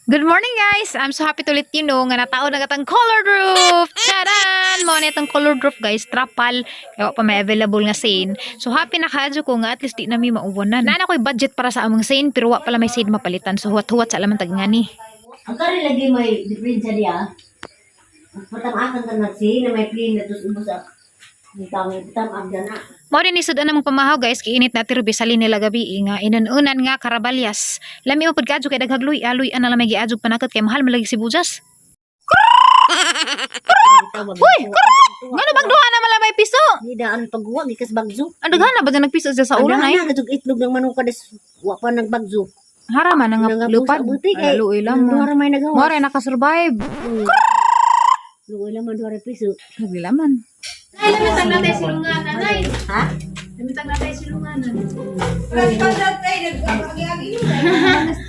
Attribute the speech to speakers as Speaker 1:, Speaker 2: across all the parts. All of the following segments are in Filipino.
Speaker 1: Good morning guys! I'm so happy to let you know nga natao na katang colored roof! Charan! Mao na itong colored roof guys, trapal. Kaya pa may available nga scene. So happy na kadyo ko nga at least di na may mauwanan. Nana ko'y budget para sa among scene pero wa pala may scene mapalitan. So huwat-huwat sa alaman tagngani.
Speaker 2: Ang kari lagi may diferensya diya. Patamakan ka na na may plane na tus ubos ak. Tamag na.
Speaker 1: Mao din isud namang pamahaw guys, kiinit na tirubi sa nila gabi nga inununan nga karabalyas. Lami mo pud kadyo kay daghag luy na lamay giadjog panakot kay mahal malagi si bujas. Uy! Ngano bang duha na malamay piso?
Speaker 2: Di daan pagwa gikas bagzo.
Speaker 1: Ang daghan na ba dyan nagpiso dyan sa ulan ay?
Speaker 2: Ang daghan itlog ng manok des wa pa nagbagzo.
Speaker 1: Haraman nga lupad. Luoy lang mo.
Speaker 2: Duha may nagawa.
Speaker 1: Mora nakasurvive.
Speaker 2: Luoy lang man 2 piso.
Speaker 1: Nagilaman. Ay, lamitang na tayo silunganan, ay.
Speaker 2: Ha?
Speaker 1: Lamitang na tayo silunganan.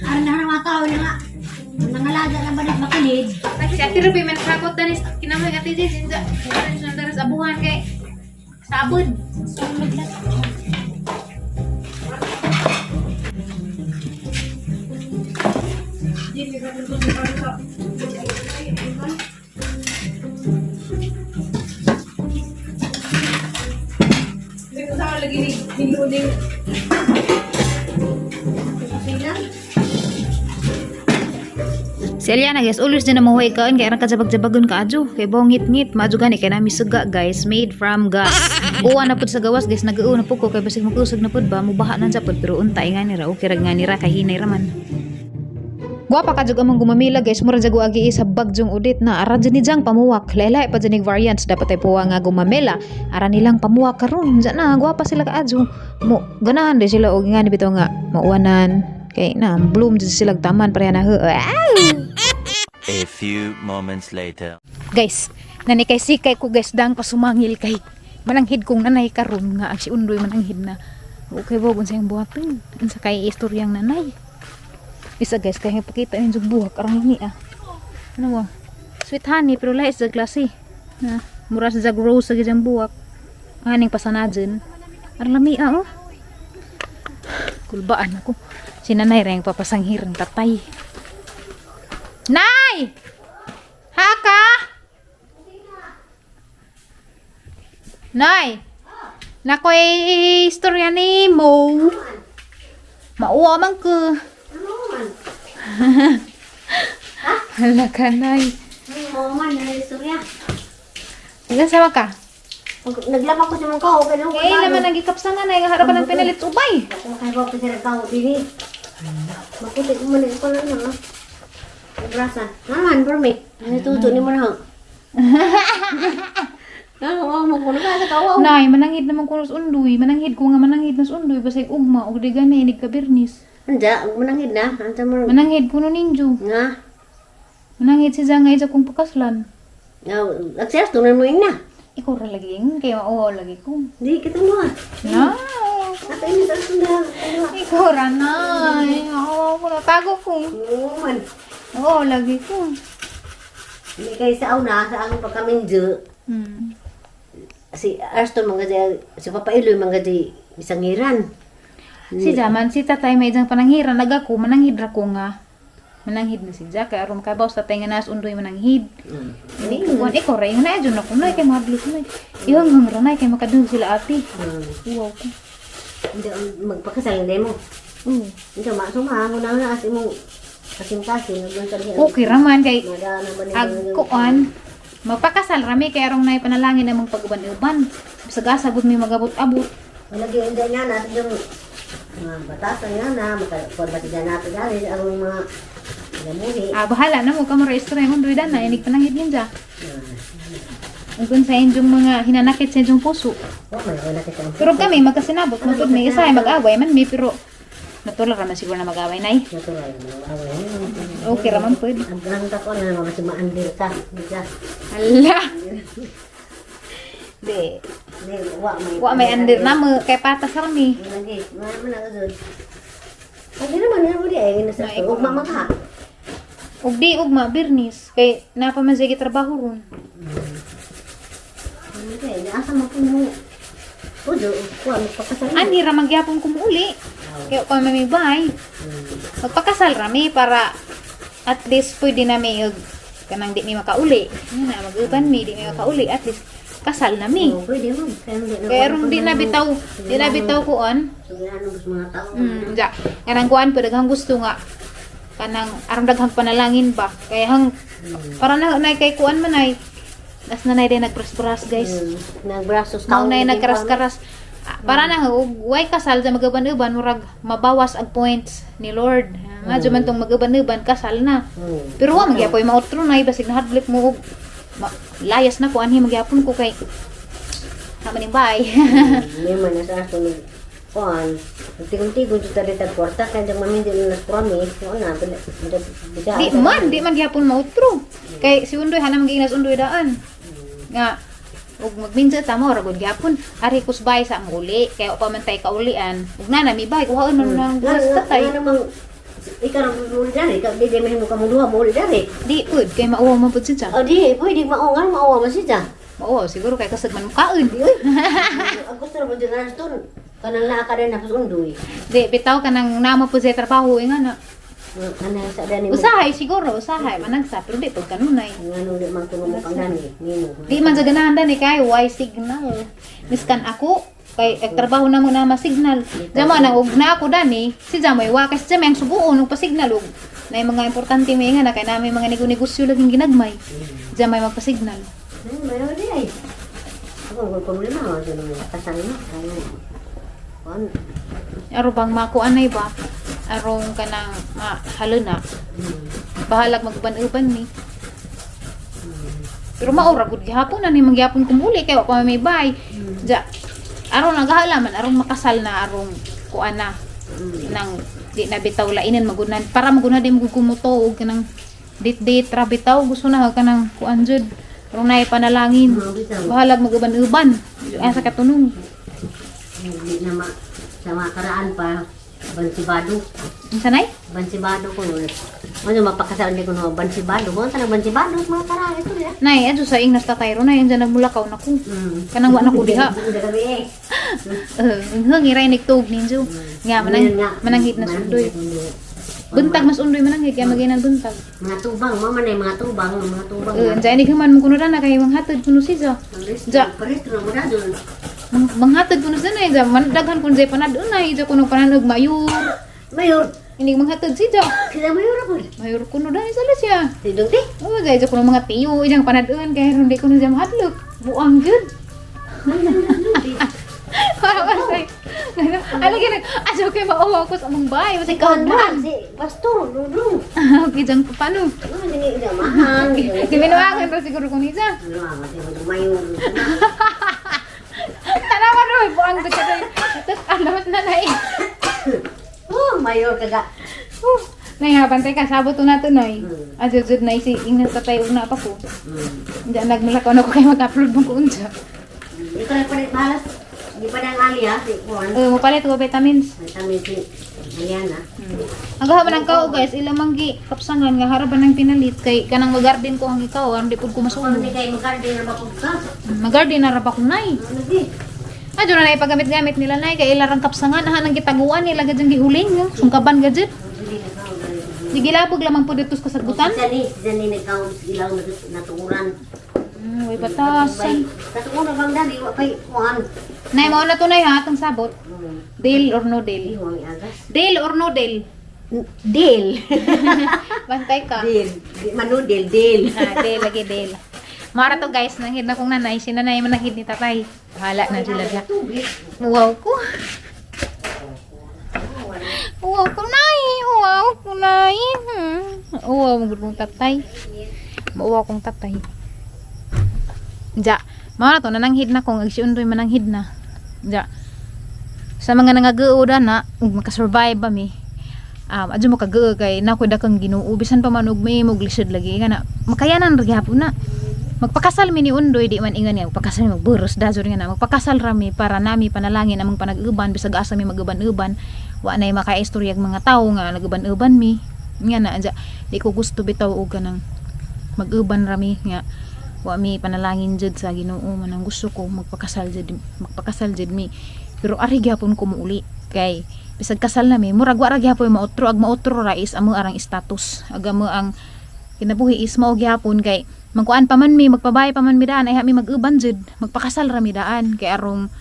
Speaker 2: Ano na mga tao na nga. Mga laga na balit makilid.
Speaker 1: Si Ate Ruby, may nakakot na ni kinamoy Ate Jess. Sinja, sinja daras abuhan kay sabod. Sunod lang. Si Eliana guys, always din na mahuhay kaan kaya nakajabag-jabagon ka adyo. Kay bongit-ngit, maadyo gani kay nami suga guys, made from gas. Uwa na pud sa gawas guys, nag-uo na pud ko kay basig magkusog na pud ba, mubaha na sa pud pero untay nga nira, okay rag nga nira kay hinay raman. Guwapa ka jud among gumamila guys, mura jago agi sa bagjong udit na ara jud ni jang pamuwak. Laylay pa jud variants dapat ay puwa nga gumamela. Ara nilang pamuwak karon, ja na guwapa sila kaadyo. Mo ganahan di sila og nga ni bitaw nga mauwanan. Kay na bloom jud sila taman pareha na.
Speaker 3: A few moments later.
Speaker 1: Guys, nani kay sikay ko guys dang pasumangil kay mananghid kong nanay karon nga ang si undoy mananghid na. Okay ba sa iyang buhaton? Unsa kay istoryang nanay? Isa guys kay pakita ni jug buhak arang ni ah. Ano mo? Sweet honey pero lahi sa klase. Na mura sa jag rose sa gyang buhak. Aning pasanadjen. Arang lami ah oh. Kulbaan ako. Si nanay reng papasanghir ng tatay. Nay! Haka! Nay! Nakoy istorya ni Mo. Mauwa man ko. Hala ka, Nay.
Speaker 2: Man na istorya.
Speaker 1: Ilan sama ka?
Speaker 2: Naglama ko sa mga kao kay
Speaker 1: Eh, naman nagikapsangan na yung harapan ng pinalit ubay.
Speaker 2: Ako kay ko sa kao dili. Makuti ko man ko lang na. Ibrasan. Naman permi. Ano tuto ni mo na. Mo ko na sa kao.
Speaker 1: Nay, mananghid naman ko sa undoy. Mananghid ko nga mananghid na sa undoy. Basay ugma. O di gani, inig ka birnis.
Speaker 2: Anda, mananghid na. Anta mo.
Speaker 1: Mananghid ko no ninjo.
Speaker 2: Nga.
Speaker 1: Mananghid si Zangay sa kong pakaslan.
Speaker 2: Aksiyas tunan mo na.
Speaker 1: Ikaw ra lagi yung kaya mauwaw lagi ko.
Speaker 2: Di kita mo.
Speaker 1: Na?
Speaker 2: Ato ini sa sunda.
Speaker 1: Ikaw ra, Nay. Ako ko natago ko.
Speaker 2: Man.
Speaker 1: Oo, lagi ko.
Speaker 2: Hindi kay sa una sa ang pagkaminjo. Si Aston mga di, si Papa Iloy mga di isangiran.
Speaker 1: Si Jaman, si tatay may isang pananghiran. Nagako, mananghid ra ko nga. Mananghid na si Jack. Kaya aron kabaw sa tayo nga nas undoy mananghid. Hindi ko, ikaw ra, yung naadyo na ko. Nay, kay mabli ko na. Ihang ra na, kay makadun sila ati. Wow ko.
Speaker 2: Hindi magpakasal hindi mo. Hindi masuma mo na as imong kasing-kasing
Speaker 1: Okay raman, kay
Speaker 2: Nada naman
Speaker 1: agkuan. Magpakasal rami, kay arong nay panalangin namang pag-uban-uban. Sagasagod may magabot-abot.
Speaker 2: Lagi hindi nga natin yung mga batasan nga na magpapatigan natin dali ang mga gamuhi.
Speaker 1: Bahala na mo, kamara istorya mo, doy na, inig pananghid yun dyan. Kung sa inyong mga hinanakit sa inyong puso.
Speaker 2: May wala kita.
Speaker 1: Pero kami, magkasinabot, matod may isa ay mag-away man may, pero natular naman siguro na mag-away na eh.
Speaker 2: Natural.
Speaker 1: Okay raman pwede.
Speaker 2: Ang tako na naman si maandir ka.
Speaker 1: Hala! Di. Wa may andir na mo, kay patas rami.
Speaker 2: Lagi. Ano na gud. Lagi naman yan mo di ay nasa ugma maka.
Speaker 1: Ug di ugma birnis kay napamasigi trabaho ron.
Speaker 2: Hindi, asa mo kuno. Udo, kuha magpakasal.
Speaker 1: Ani ra magyapon kumuuli. Kaya ko mamibay. Magpakasal rami para at least pwede na may kanang di mi makauli. Nga na mag-uban mi di mi makauli at least kasal na mi.
Speaker 2: Oo, pwede mo.
Speaker 1: Kaya ron di na bitaw kuan.
Speaker 2: So, ano gusto mga tao?
Speaker 1: Ja, kanang kuan pa daghang gusto nga kanang aron daghang panalangin ba. Kaya hang para na kay kuan man ay nas nanay din nagpras-pras guys.
Speaker 2: Nagbrasos
Speaker 1: Mao na nagkaras-karas. Para na way kasal sa magaban-uban murag mabawas ang points ni Lord. Nga man tong magaban-uban kasal na. Pero wa magyapoy mautro na basig nahadlik mo og layas na ko anhi magyapon ko kay hamaning bay.
Speaker 2: May man sa ato ni kuan. Tigon-tigon sa dita kwarta kay jang mamindi na promise mo na
Speaker 1: Di man gyapon mautro. Kay si Undoy hanang maginas Undoy daan. Nga ug magminsa ta mo ra gud gyapon ari kusbay sa ang uli kay pa man tay kaulian ug na mi bay kuhaon man nang gusto tay
Speaker 2: ikaw mo dari ka di mo ka mo duha mo dari
Speaker 1: di pud kay mauwa man pud siya
Speaker 2: di pwede maungan mauwa man siya
Speaker 1: mauwa siguro kay kasag man kaon
Speaker 2: ang gusto ra mo dyan Arston kanang naa ka din na Undoy
Speaker 1: di bitaw kanang namo pud sa trabaho nga na
Speaker 2: kanang sa dani mo
Speaker 1: usahay siguro usahay managsa pero di pud kanunay
Speaker 2: ngano di man kuno mo pang dani nimo
Speaker 1: di man sa ganahan dani kay why signal miskan ako kay trabaho na mo na ma-signal jamo na ug na ako dani si Jamoy wa kasi sa may subuon ug pa-signal ug na mga importante may nga na kay na may mga negosyo laging ginagmay Jamoy magpa-signal
Speaker 2: mayroon di ay ako ko problema mo sa kasal mo kaya kon
Speaker 1: aro bang makuanay ba arong kanang haluna bahalag magban-uban ni pero maura gud gihapon na ni mangyapon kumuli kay wa pa may bay ja aron naghalaman arong makasal na arong kuana nang di na bitaw lainan magunan para maguna di magkumuto og kanang date ra bitaw gusto na kanang kuan jud arong nay panalangin bahalag maguban-uban asa katunong
Speaker 2: di na sa mga karaan pa bansibado
Speaker 1: sanay
Speaker 2: bansibado ko no ano mapakasal ni ko no bansibado mo tanang bansibado mga karaan ito ya
Speaker 1: nay adto sa ing nastatayro na yan dyan nagmulakaw na ko kanang wa na ko diha hang iray nagtug ninjo nga mananghit na sundoy buntag mas undoy mananghit kaya maginan buntag
Speaker 2: mga tubang mo man ay mga tubang
Speaker 1: dyan ni human mo kuno na kay manghatod kuno si ja
Speaker 2: pares na mo na doon
Speaker 1: manghatod kuno sa na dyan daghan kun jay panadon na ija kuno pananog mayor ini manghatod si ja
Speaker 2: sila mayor ako
Speaker 1: mayor kuno dahil sala siya
Speaker 2: tidong ti
Speaker 1: oh jay kuno mga tiyo ijang panadon kay hindi kuno jam hadlok buang gud ano gina aso kay maawa ko sa mong bahay kasi
Speaker 2: ikaw
Speaker 1: kaon
Speaker 2: na si pastor dudong
Speaker 1: okay dyan paano
Speaker 2: ano dini ida mahal
Speaker 1: Kiminawagan ra siguro kung isa.
Speaker 2: mayor
Speaker 1: Tanawan ro, buang sa kada. Tapos alamat na nai.
Speaker 2: oh mayor kaga
Speaker 1: Nay habantay ka sabot na to nay. Ajud nay si ingna sa tayo na pa ko. Diyan nagmulakaw na ko kay mag-upload mo ko unsa.
Speaker 2: ikaw na palit malas di pa nang ali ha si Juan
Speaker 1: Mo palit ko vitamins.
Speaker 2: kami si Mariana
Speaker 1: Ang gahaban ng kao guys, ilang manggi kapsangan nga harapan ng pinalit kay kanang mag-garden ko ang ikaw, aron di pud ko
Speaker 2: kung
Speaker 1: masunog.
Speaker 2: hindi kayo magkarte na mapugka
Speaker 1: Mag-garden na ra pa ko nay.
Speaker 2: ano di
Speaker 1: Adyo na nay paggamit-gamit nila nay kay ilarang kapsangan aha nang gitaguan nila gadyang gihuling no? Sungkaban gadget. Sige labog lamang po dito sa kasagutan.
Speaker 2: Sani nagkaw ilang natukuran
Speaker 1: Way batasan.
Speaker 2: natukuran bang dali wa kay Juan
Speaker 1: Nay mao na to nay ha atong sabot. Deal or no deal?
Speaker 2: Iwang agas
Speaker 1: Deal or no deal?
Speaker 2: deal
Speaker 1: Bantay ka.
Speaker 2: deal manudel deal
Speaker 1: Deal lagi deal. Mara to guys, nanghid na kong nanay, si nanay mananghid ni tatay. Bahala na sila diha. Wow ko. Wow ko nay, wow ko nay. Wow mo kong tatay. Wow kong tatay. Ja, mara to nananghid na kong agsiundoy mananghid na. Ja. Sa mga nangageuda na, ug makasurvive ba mi. Adyo mo kageo kay na ko dakang Ginoo bisan pa man og may muglisod lagi kana makayanan ra gyapon na magpakasal mi ni Undoy di man ingan niya magpakasal magburos dazor nga na magpakasal rami para nami panalangin among panag-uban bisag asa mi mag-uban-uban wa nay makaistorya mga tawo nga nag-uban-uban mi nga na adya di ko gusto bitaw og kanang mag-uban rami nga wa mi panalangin jud sa Ginoo man ang gusto ko magpakasal jud mi pero ari gyapon ko muuli Kay bisag kasal na mi, murag wa ra gyapon mautro, ag mautro ra is amo arang status. Aga mo ang kinabuhi is mao gyapon kay magkuan pa man mi, magpabay pa man mi daan ay mi mag-uban jud, magpakasal ra mi daan kay arong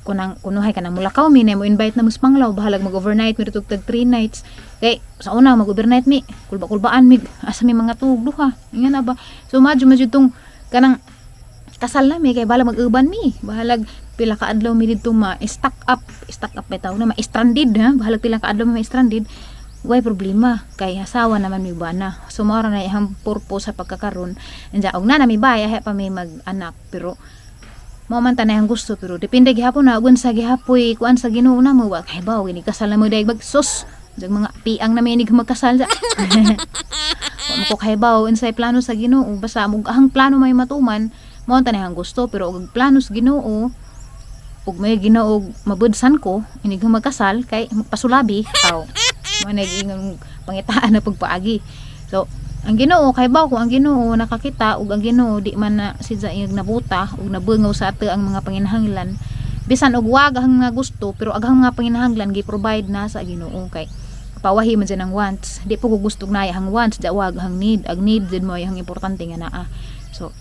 Speaker 1: kunang kunuhay ka na mulakaw mi na mo invite na muspanglaw bahalag mag-overnight mi tug 3 nights kay sa una mag-overnight mi kulba-kulbaan mi asa mi mga tuog duha inga na ba so madyo tong kanang kasal na mi kay bahalag mag-uban mi bahalag pila ka adlaw mi didto ma-stack up bitaw na ma-stranded ha bahalag pila ka adlaw mi ma-stranded way problema kay asawa naman mi bana so mao ra na ihang purpose sa pagkakaron anja og na mi bay pa mi mag-anak pero mao man tanay ang gusto pero depende gihapon na ugon sa gihapoy kuan sa Ginoo na mo wa kay baw gini kasal na mo dayeg bagsos jag mga piang na may inig magkasal sa wa mo ko kay baw unsay plano sa Ginoo basta mo ang plano may matuman mao tanay ang gusto pero og plano sa Ginoo ug may Ginoo mabudsan ko inig magkasal kay magpasulabi aw mo naging pangitaan na pagpaagi so ang Ginoo kay baw kung ang Ginoo nakakita ug ang Ginoo di man na sidya iyang nabuta ug nabungaw sa ato ang mga panginahanglan bisan og wag ang mga gusto pero aghang mga panginahanglan gi-provide na sa Ginoo kay pawahi man dyan ang wants di po ko gusto na ang wants da wag ang need ang need din mo ang importante nga naa so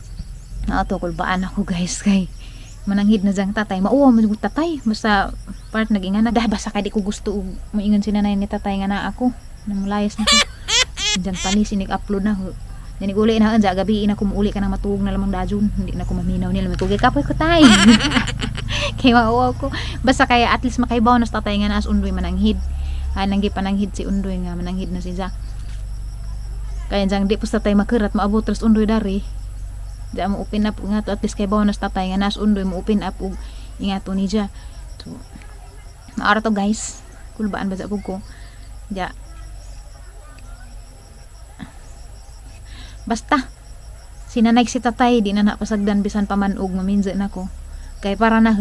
Speaker 1: naato kulbaan ako guys kay mananghid na diyang tatay mauwa mo tatay basta part naging anak dah basta kay di ko gusto moingon sinanay ni tatay nga naa ako nang layas na ko dyan panis inig-upload na yan uli na anja gabi na kumuuli ka na matugog na lamang dajon hindi na ko maminaw nila may tugay kapoy ko tay kay maawa ko basta kaya at least makaibaw na sa tatay nga naas undoy mananghid nanggi pananghid si undoy nga mananghid na siya kaya dyan di po sa tatay makirat maabot ras undoy dari dyan mo open up nga to at least kaibaw na sa tatay nga naas undoy mo open up ug ingato ni dyan so maara to guys kulbaan ba sa ko dyan basta sinanay si tatay di na napasagdan bisan pamanog maminze na ko kay para na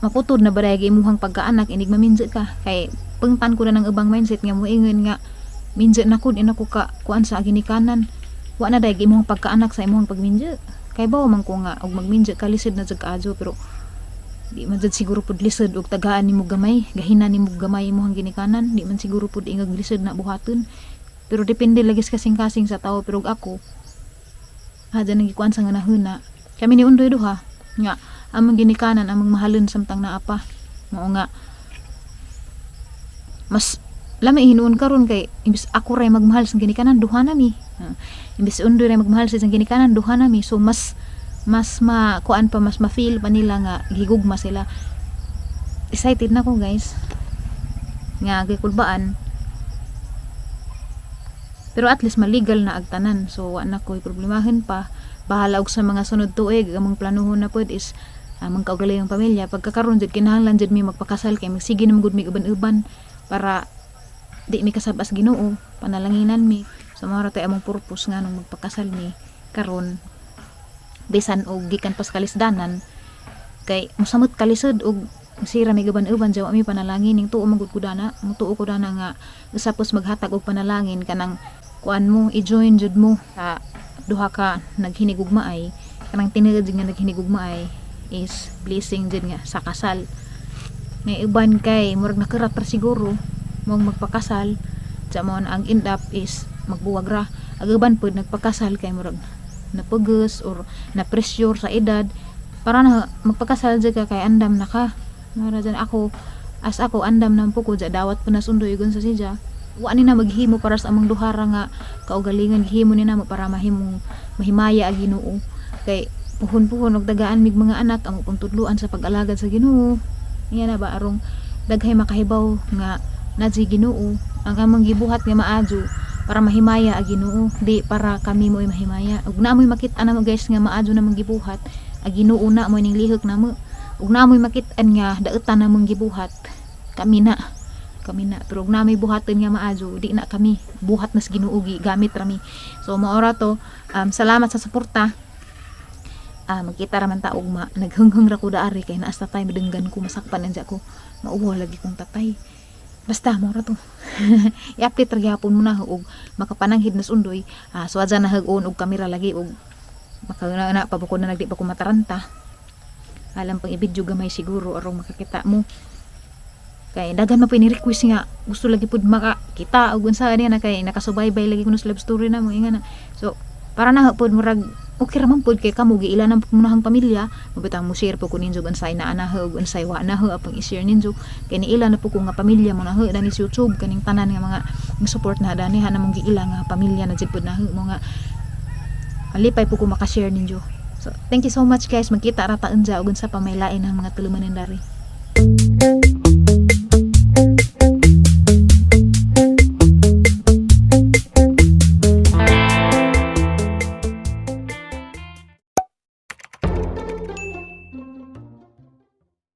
Speaker 1: maputod na baday imuhang pagkaanak inig maminze ka kay pengtan ko na ng ubang mindset nga moingon nga minze na ko ina ko ka kuan sa ginikanan wa na day imuhang pagkaanak sa imuhang pagminze kay bawo man ko nga og magminze ka lisod na jud kaajo pero di man jud siguro pud lisod og tagaan nimo gamay gahinan nimo gamay imuhang ginikanan di man siguro pud ingag lisod na buhaton pero depende lagi kasing-kasing sa tao pero ako hadya nang gikuan sa nga nahuna kami ni undoy duha nga among ginikanan among mahalon samtang naa pa mao nga mas lami hinuon karon kay imbis ako ray magmahal sa ginikanan duha nami imbis undoy ray magmahal sa ginikanan duha nami so mas kuan pa mas ma-feel pa nila nga gigugma sila excited na ko guys nga gikulbaan pero at least maligal na agtanan so wa na ko'y problemahin pa bahala og sa mga sunod tuig among planuhon na pod is among kaugaling pamilya pagkakaron jud kinahanglan jud mi magpakasal kay magsige na magud mi uban-uban para di mi kasabas Ginoo panalanginan mi so mao tay among purpose nga nung magpakasal mi karon bisan og gikan pas kalisdanan kay mosamot kalisod og sira mi uban-uban jawa mi panalangin ning tuo magud ko dana mutuo ko dana nga usapos maghatag og panalangin kanang kuan mo i-join jud mo sa duha ka naghinigugmaay kanang tinuod nga naghinigugmaay is blessing jud nga sa kasal may uban kay murag nakirat ra siguro mong magpakasal sa mo ang end up is magbuwag ra agaban pud nagpakasal kay murag napugos or na pressure sa edad para na magpakasal jud ka kay andam na ka mara dyan ako as ako andam nang pukod sa dawat pa nasundoy igon sa sidya wa ni na maghimo para sa among duhara nga kaugalingan gihimo ni namo para mahimaya ang Ginoo kay puhon-puhon og dagaan mig mga anak ang puntudluan sa pag-alagad sa Ginoo iya na ba arong daghay makahibaw nga nadji Ginoo ang among gibuhat nga maadyo para mahimaya ang Ginoo di para kami mo'y mahimaya ug namoy makit-an namo guys nga maadyo namong gibuhat ang Ginoo na mo ning lihok namo ug namoy makit-an nga daetan namong gibuhat kami na pero ug namoy buhaton nga maadyo di na kami buhat nas Ginoo gamit rami so maora to salamat sa suporta magkita raman ta ugma naghunghung ra ko daari kay naas tatay madenggan ko masakpan anja ko mauwa lagi kong tatay basta maora to i-update ra gyapon mo na og makapananghid nas undoy so adja na hag-on og kamera lagi og makana pa ko na nagdi pa ko mataranta alam pang i-video gamay siguro arong makakita mo Kay daghan man po ni request nga gusto lagi pud makakita og unsa ani na kay nakasubaybay lagi kuno sa live story na mo inga na. So para na pud murag okay ra man pud kay kamo giila ng munahang pamilya, mabutang mo share po ko ninyo unsay naa na og unsay wa na apang i-share ninyo kay niila na po ko nga pamilya mo na dani sa YouTube kaning tanan nga mga support na dani ha namong giila nga pamilya na jud pud na mo nga alipay po ko maka-share ninyo. So thank you so much guys, magkita ra ta unja og unsa pa may lain ang mga tulumanon dari.